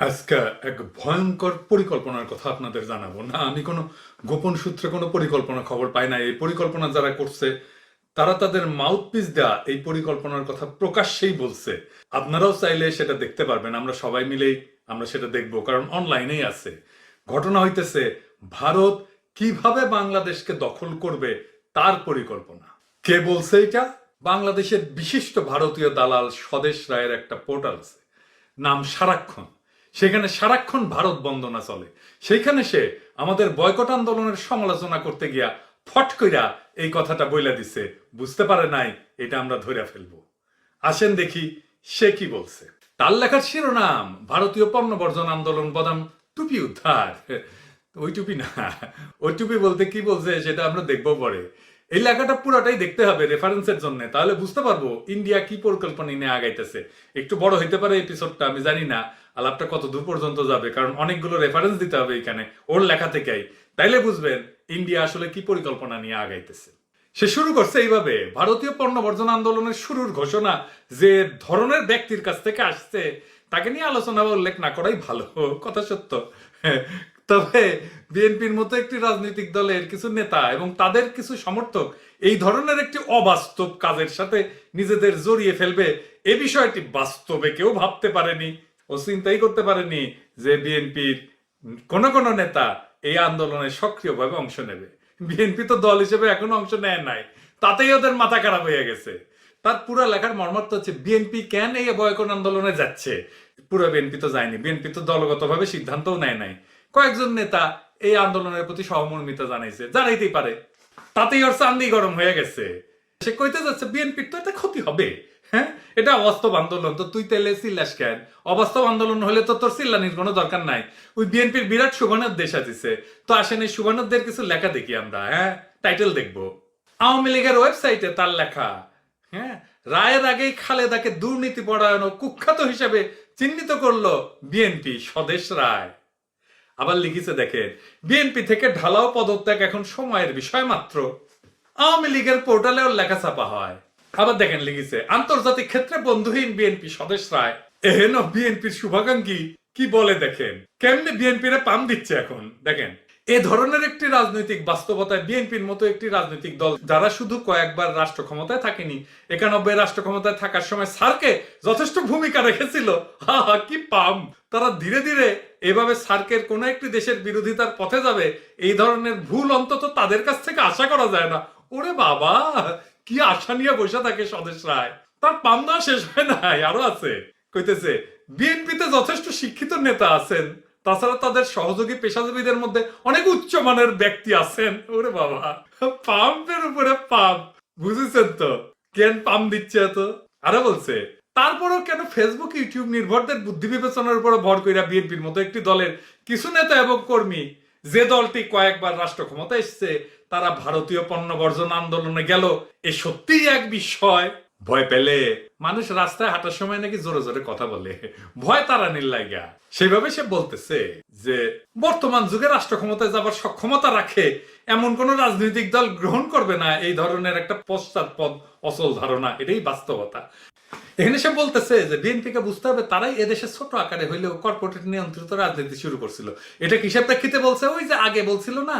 আজকে এক ভয়ঙ্কর পরিকল্পনার কথা আপনাদের জানাবো না। আমি কোনো গোপন সূত্রে কোনো পরিকল্পনা খবর পাই না। এই পরিকল্পনা যারা করছে তারা তাদের মাউথপিস দেয়া এই পরিকল্পনার কথা প্রকাশ্যেই বলছে। আপনারাও চাইলে সেটা দেখতে পারবেন। আমরা সবাই মিলেই আমরা সেটা দেখবো, কারণ অনলাইনেই আছে। ঘটনা হইতেছে ভারত কিভাবে বাংলাদেশকে দখল করবে তার পরিকল্পনা। কে বলছে এটা? বাংলাদেশের বিশিষ্ট ভারতীয় দালাল স্বদেশ রায়ের একটা পোর্টাল আছে, নাম সারাক্ষণ। সেখানে সারাক্ষণ ভারত বন্দনা চলে। সেইখানে সে আমাদের বয়কট আন্দোলনের সমালোচনা করতে গিয়া ফট কইরা এই কথাটা বইলা দিছে। বুঝতে পারে নাই এটা আমরা ধইরা ফেলবো। আসেন দেখি সে কি বলছে। তার লেখার শিরোনাম ভারতীয় পণ্য বর্জন আন্দোলন বনাম টুপি উদ্ধার। ওই টুপি না, ওই টুপি বলতে কি বলছে সেটা আমরা দেখবো পরে। এই লেখাটা পুরোটাই দেখতে হবে রেফারেন্সের জন্য, তাহলে বুঝতে পারবো ইন্ডিয়া কি পরিকল্পনা নিয়ে আগাইতেছে। একটু বড় হইতে পারে এপিসোডটা, আমি জানি না আলাপটা কত দূর পর্যন্ত যাবে, কারণ অনেকগুলো রেফারেন্স দিতে হবে এখানে ওর লেখা থেকেই। তাইলে বুঝবেন ইন্ডিয়া আসলে কি পরিকল্পনা নিয়ে আগাইতেছে। সে শুরু করছে এইভাবে: ভারতীয় পণ্য বর্জন আন্দোলনের শুরুর ঘোষণা যে ধরনের ব্যক্তির কাছ থেকে আসছে তাকে নিয়ে আলোচনা বা উল্লেখ না করাই ভালো। কথা সত্য। তবে বিএনপির মতো একটি রাজনৈতিক দলের কিছু নেতা এবং তাদের কিছু সমর্থক এই ধরনের একটি অবাস্তব কাজের সাথে নিজেদের জড়িয়ে ফেলবে এ বিষয়টি বাস্তবে কেউ ভাবতে পারেনি ও চিন্তাই করতে পারেনি যে বিএনপির কোন কোন নেতা এই আন্দোলনে সক্রিয়ভাবে অংশ নেবে। বিএনপি তো দল হিসেবে এখনো অংশ নেয় নাই, তাতেই ওদের মাথা খারাপ হয়ে গেছে। তার পুরো লেখার মর্মার্থ হচ্ছে বিএনপি কেন এই বয়কট আন্দোলনে যাচ্ছে। পুরো বিএনপি তো যায়নি, বিএনপি তো দলগতভাবে সিদ্ধান্তও নেয় নাই। কয়েকজন নেতা এই আন্দোলনের প্রতি সহমর্মিতা জানাইছে, জানাইতেই পারে, তাতেই ওর চান্দি গরম হয়ে গেছে। সে কইতে যাচ্ছে বিএনপির তো এটা ক্ষতি হবে। হ্যাঁ, এটা অবাস্তব আন্দোলন, তো তুই তেলে চিল্লাস কেন? অবাস্তব আন্দোলন হলে তো তোর চিল্লানির কোনো দরকার নাই। ওই বিএনপির বিরাট সুবর্ণের দেশ আছে, তো আসেন এই সুবর্ণদের কিছু লেখা দেখি আমরা। হ্যাঁ, টাইটেল দেখবো। আওয়ামী লীগের ওয়েবসাইটে তার লেখা। হ্যাঁ, রায়ের আগেই খালেদাকে দুর্নীতি পরায়ণ ও কুখ্যাত হিসেবে চিহ্নিত করলো বিএনপি স্বদেশ রায়। আবার লিখেছে দেখেন, বিএনপি থেকে ঢালাও পদত্যাগ এখন সময়ের বিষয় মাত্র। আওয়ামী লীগের পোর্টালেও লেখা ছাপা হয়। আবার দেখেন লিখেছে, আন্তর্জাতিক ক্ষেত্রে বন্ধুহীন বিএনপি স্বদেশ রায়। এহেন বিএনপির শুভাকাঙ্ক্ষী কি বলে দেখেন, কেমনে বিএনপির পাম দিচ্ছে এখন দেখেন। এ ধরনের একটি রাজনৈতিক বাস্তবতায় বিএনপির মতো একটি রাজনৈতিক দল যারা শুধু কয়েকবার রাষ্ট্র ক্ষমতায় থাকেনি, 91 রাষ্ট্র ক্ষমতায় থাকার সময় সারকে যথেষ্ট ভূমিকা রেখেছিল। হা হা, কি পাম! তারা ধীরে ধীরে এভাবে সার্কের কোন একটি দেশের বিরোধিতার পথে যাবে, এই ধরনের ভুল অন্তত তাদের কাছ থেকে আশা করা যায় না। ওরে বাবা, কি আশা নিয়ে বসে থাকে স্বদেশ রায়। তার পামনা শেষ হয় নাই, আরো আছে। কইতেছে বিএনপিতে যথেষ্ট শিক্ষিত নেতা আছেন, তাছাড়া তাদের সহযোগী পেশাজীবীদের মধ্যে অনেক উচ্চমানের ব্যক্তি আছেন। ওরে বাবা, পাম্পের উপরে পাম্প, বুঝেছেন তো কেন পাম দিচ্ছে এত। আরো বলছে, তারপরেও কেন ফেসবুক ইউটিউব নির্ভরদের বুদ্ধি বিবেচনার উপর ভর কইরা বিএনপির মতো একটি দলের কিছু নেতা এবং কর্মী, যে দলটি কয়েকবার রাষ্ট্র ক্ষমতা এসছে, তারা ভারতীয় পণ্য বর্জন আন্দোলনে গেল। এ সত্যিই এক বিস্ময়। ভয় পেলে মানুষ রাস্তায় হাঁটার সময় নাকি জোরে জোরে কথা বলে, ভয় তাড়ানির লাগা। সেভাবে সে বলতেছে যে বর্তমান যুগে রাষ্ট্র ক্ষমতায় যাবার সক্ষমতা রাখে এমন কোন রাজনৈতিক দল গ্রহণ করবে না এই ধরনের একটা পশ্চাৎপদ অচল ধারণা। এটাই বাস্তবতা। এখানে সে বলতেছে যে বিএনপিকে বুঝতে হবে তারাই এদেশে ছোট আকারে হইলেও কর্পোরেট নিয়ন্ত্রিত রাজনীতি শুরু করছিল। এটা কিসের প্রেক্ষিতে বলছে? ওই যে আগে বলছিল না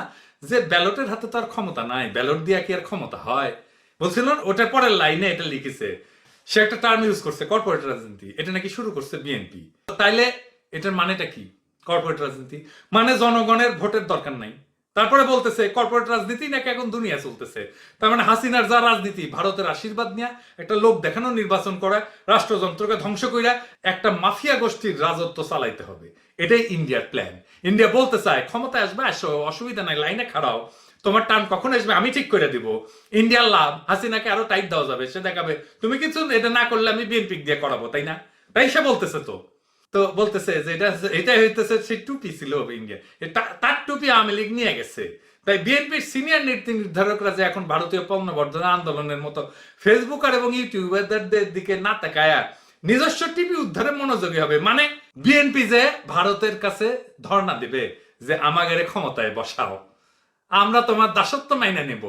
যে ব্যালটের হাতে তো আর ক্ষমতা নাই, ব্যালট দিয়া কি আর ক্ষমতা হয়, বলছিল। ওটার পরের লাইনে এটা লিখেছে, সে একটা টার্ম ইউজ করছে, কর্পোরেট রাজনীতি। এটা নাকি শুরু করছে বিএনপি। তাইলে এটার মানেটা কি? কর্পোরেট রাজনীতি মানে জনগণের ভোটের দরকার নাই। তারপরে বলতেছে কর্পোরেট রাজনীতি নাকি এখন দুনিয়া চলতেছে। তার মানে হাসিনার যা রাজনীতি, ভারতের আশীর্বাদ নিয়ে একটা লোক দেখানো নির্বাচন করা, রাষ্ট্রযন্ত্রকে ধ্বংস করে একটা মাফিয়া গোষ্ঠীর রাজত্ব চালাইতে হবে, এটাই ইন্ডিয়ার প্ল্যান। ইন্ডিয়া বলতে চায় ক্ষমতায় আসবে, আসো, অসুবিধা নাই, লাইনে খাড়াও, তোমার টার্ম কখন আসবে আমি ঠিক করে দিব। ইন্ডিয়ার লাভ, হাসিনাকে আরো টাইট দেওয়া যাবে, সে দেখাবে তুমি কিছু এটা না করলে আমি বিএনপি দিয়ে করাবো, তাই না? তাই সে বলতেছে। তো তো বলতেছে যে এটাই হইতেছে সেই টুপি ছিল ইন্ডিয়া, তার টুপি আওয়ামী লীগ নিয়ে গেছে। তাই বিএনপির সিনিয়র নীতি নির্ধারকরা যে এখন ভারতীয় পণ্য বর্জন আন্দোলনের মতো ফেসবুকার এবং ইউটিউবারদের দিকে না তাকায়া নিজস্ব টিভি উদ্ধারে মনোযোগী হবে। মানে বিএনপি যে ভারতের কাছে ধর্ণা দিবে যে আমাদের ক্ষমতায় বসাও, আমরা তোমার দাসত্ব মাইনে নেব,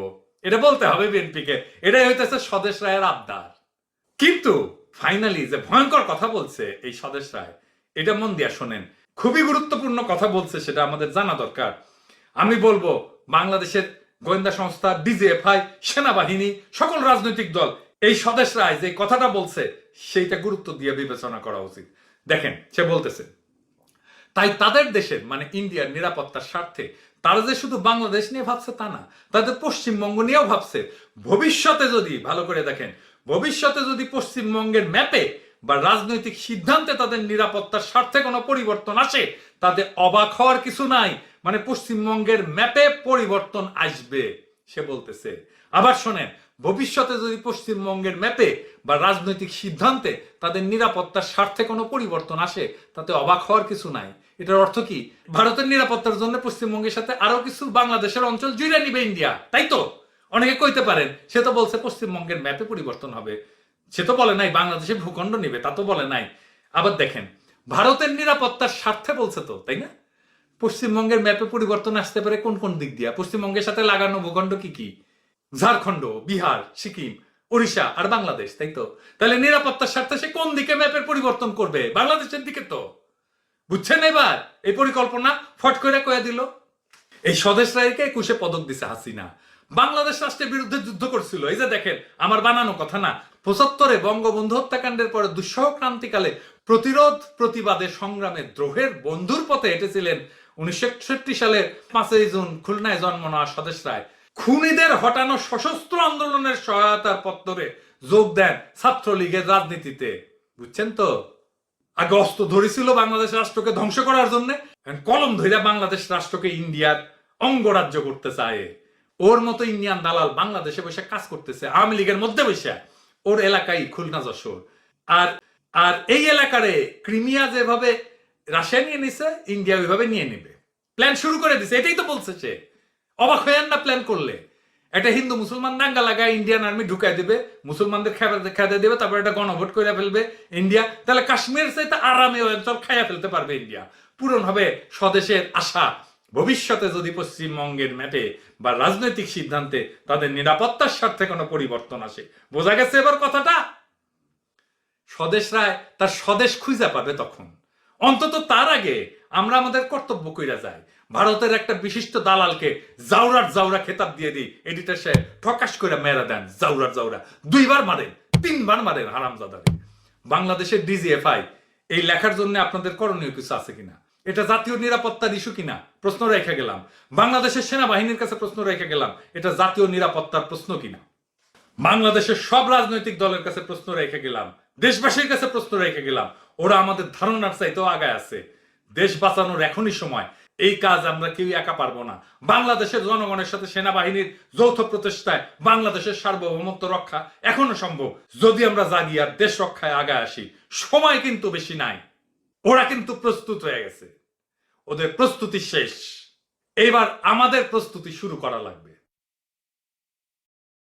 এটা বলতে হবে বিএনপিকে। এটাই হইতেছে স্বদেশ রায়ের আবদার। কিন্তু ফাইনালি যে ভয়ঙ্কর কথা বলছে এই স্বদেশ রায়, এটা মন দিয়া শোনেন। খুবই গুরুত্বপূর্ণ কথা বলছে, সেটা আমাদের জানা দরকার। আমি বলবো বাংলাদেশের গোয়েন্দা সংস্থা, ডিজিএফআই, সেনাবাহিনী, সকল রাজনৈতিক দল এই স্বদেশ রায় যে কথাটা বলছে সেইটা গুরুত্ব দিয়ে বিবেচনা করা উচিত। দেখেন সে বলতেছে, তাই তাদের দেশের মানে ইন্ডিয়ার নিরাপত্তার স্বার্থে তারা যে শুধু বাংলাদেশ নিয়ে ভাবছে তা না, তাদের পশ্চিমবঙ্গ নিয়েও ভাবছে। ভবিষ্যতে যদি ভালো করে দেখেন, ভবিষ্যতে যদি পশ্চিমবঙ্গের ম্যাপে বা রাজনৈতিক সিদ্ধান্তে তাদের নিরাপত্তার স্বার্থে কোনো পরিবর্তন আসে, তাদের অবাক হওয়ার কিছু নাই। মানে পশ্চিমবঙ্গের ম্যাপে পরিবর্তন আসবে সে বলতেছে। আবার শোনেন, ভবিষ্যতে যদি পশ্চিমবঙ্গের ম্যাপে বা রাজনৈতিক সিদ্ধান্তে তাদের নিরাপত্তার স্বার্থে কোনো পরিবর্তন আসে, তাতে অবাক হওয়ার কিছু নাই। এটার অর্থ কি? ভারতের নিরাপত্তার জন্য পশ্চিমবঙ্গের সাথে আরো কিছু বাংলাদেশের অঞ্চল জুড়ে নিবে ইন্ডিয়া, তাই তো? অনেকে কইতে পারেন সে তো বলছে পশ্চিমবঙ্গের ম্যাপে পরিবর্তন হবে, সে তো বলে নাই বাংলাদেশের ভূখণ্ড নিবে, তা তো বলে নাই। আবার দেখেন, ভারতের নিরাপত্তার স্বার্থে বলছে তো, তাই না? পশ্চিমবঙ্গের ম্যাপে পরিবর্তন আসতে পারে কোন কোন দিক দিয়া? পশ্চিমবঙ্গের সাথে লাগানো ভূখণ্ড কি কি? ঝাড়খণ্ড, বিহার, সিকিম, ওড়িশা আর বাংলাদেশ, তাই তো? তাহলে নিরাপত্তার স্বার্থে সে কোন দিকে ম্যাপের পরিবর্তন করবে? বাংলাদেশের দিকে তো। বুঝছেন এবার এই পরিকল্পনা? ফট করে কয়ে দিল। এই স্বদেশ রায়কে 21 পদক দিছে হাসিনা। বাংলাদেশ রাষ্ট্রের বিরুদ্ধে যুদ্ধ করছিল। এই যে দেখেন, আমার বানানো কথা না। 75-এ বঙ্গবন্ধু হত্যাকাণ্ডের পরে দুঃসহ ক্রান্তিকালে প্রতিরোধ প্রতিবাদে সংগ্রামে দ্রোহের বন্ধুর পথে হেঁটেছিলেন 1961 সালের 5ই জুন খুলনায় জন্ম নেওয়া স্বদেশ রায়। খুনিদের হটানো সশস্ত্র আন্দোলনের সহায়তার পথ ধরে যোগ দেন ছাত্রলীগের রাজনীতিতে। বুঝছেন তো? আগে অস্ত্র ধরেছিল বাংলাদেশ রাষ্ট্রকে ধ্বংস করার জন্য, কলম ধরে বাংলাদেশ রাষ্ট্রকে ইন্ডিয়ার অঙ্গরাজ্য করতে চায়। ওর মতো ইন্ডিয়ান দালাল বাংলাদেশে বসে কাজ করতেছে, আওয়ামী লীগের মধ্যে বসে। ওর এলাকায় খুলনা, যশোর। আর আর এই এলাকারে ক্রিমিয়া যেভাবে রাশিয়া নিয়ে নিছে, ইন্ডিয়া ওইভাবে নিয়ে নেবে। প্ল্যান শুরু করে দিছে, এটাই তো বলছে সে। অবাক হয়েন না প্ল্যান করলে? একটা হিন্দু মুসলমান দাঙ্গা লাগায় ইন্ডিয়ান আর্মি ঢুকাই দিবে, মুসলমানদের খেতে দেবে, তারপর একটা গণভোট করে ফেলবে ইন্ডিয়া। তাহলে কাশ্মীর চাইতে আরামে ওই অঞ্চল খাইয়া ফেলতে পারবে ইন্ডিয়া। পূরণ হবে স্বদেশের আশা। ভবিষ্যতে যদি পশ্চিমবঙ্গের ম্যাপে বা রাজনৈতিক সিদ্ধান্তে তাদের নিরাপত্তার স্বার্থে কোনো পরিবর্তন আসে, বোঝা গেছে এবার কথাটা? স্বদেশ রায় তার স্বদেশ খুঁজে পাবে তখন। অন্তত তার আগে আমরা আমাদের কর্তব্য কইরা যাই। ভারতের একটা বিশিষ্ট দালালকে জাউরার জাউরা খেতাব দিয়ে দিই, এডিটর সাহেব ঠকাস করে মেরা দেন জাউরার জাউরা। 2বার মারেন, 3বার মারেন হারামজাদারে। বাংলাদেশের ডিজিএফআই এই লেখার জন্য আপনাদের করণীয় কিছু আছে কিনা? এটা জাতীয় নিরাপত্তার ইস্যু কিনা? প্রশ্ন রেখে গেলাম। বাংলাদেশের সেনাবাহিনীর কাছে প্রশ্ন রেখে গেলাম, এটা জাতীয় নিরাপত্তার প্রশ্ন কিনা? বাংলাদেশের সব রাজনৈতিক দলের কাছে প্রশ্ন রেখে গেলাম, দেশবাসীর কাছে প্রশ্ন রেখে গেলাম। ওরা আমাদের ধারণার চাইতেও আগায় আছে। দেশ বাঁচানোর এখনই সময়। এই কাজ আমরা কেউ একা পারবো না। বাংলাদেশের জনগণের সাথে সেনাবাহিনীর যৌথ প্রচেষ্টায় বাংলাদেশের সার্বভৌমত্ব রক্ষা এখনো সম্ভব, যদি আমরা জাগি আর দেশ রক্ষায় আগায় আসি। সময় কিন্তু বেশি নাই। ওরা কিন্তু প্রস্তুত হয়ে গেছে, ওদের প্রস্তুতি শেষ। এবার আমাদের প্রস্তুতি শুরু করা লাগবে।